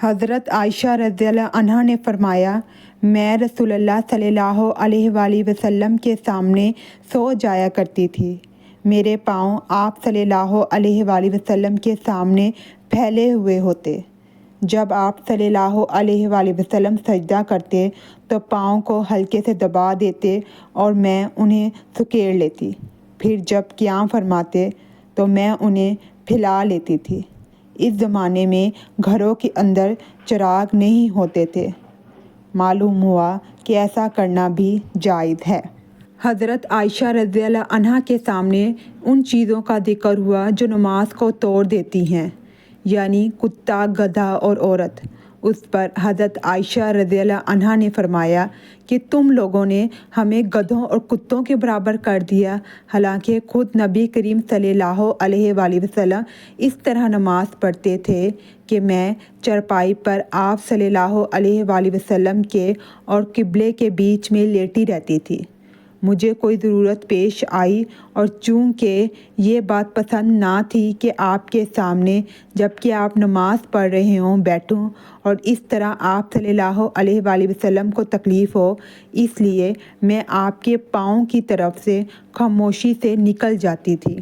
حضرت عائشہ رضی اللہ عنہا نے فرمایا، میں رسول اللہ صلی اللہ علیہ وآلہ وسلم کے سامنے سو جایا کرتی تھی۔ میرے پاؤں آپ صلی اللہ علیہ وآلہ وسلم کے سامنے پھیلے ہوئے ہوتے۔ جب آپ صلی اللہ علیہ وآلہ وسلم سجدہ کرتے تو پاؤں کو ہلکے سے دبا دیتے اور میں انہیں سکیڑ لیتی۔ پھر جب قیام فرماتے تو میں انہیں پھیلا لیتی تھی۔ اس زمانے میں گھروں کے اندر چراغ نہیں ہوتے تھے۔ معلوم ہوا کہ ایسا کرنا بھی جائز ہے۔ حضرت عائشہ رضی اللہ عنہا کے سامنے ان چیزوں کا ذکر ہوا جو نماز کو توڑ دیتی ہیں، یعنی کتا، گدھا اور عورت۔ اس پر حضرت عائشہ رضی اللہ عنہا نے فرمایا کہ تم لوگوں نے ہمیں گدھوں اور کتوں کے برابر کر دیا، حالانکہ خود نبی کریم صلی اللہ علیہ وآلہ وسلم اس طرح نماز پڑھتے تھے کہ میں چارپائی پر آپ صلی اللہ علیہ وآلہ وسلم کے اور قبلے کے بیچ میں لیٹی رہتی تھی۔ مجھے کوئی ضرورت پیش آئی اور چونکہ یہ بات پسند نہ تھی کہ آپ کے سامنے جبکہ آپ نماز پڑھ رہے ہوں بیٹھوں اور اس طرح آپ صلی اللہ علیہ وآلہ وسلم کو تکلیف ہو، اس لیے میں آپ کے پاؤں کی طرف سے خاموشی سے نکل جاتی تھی۔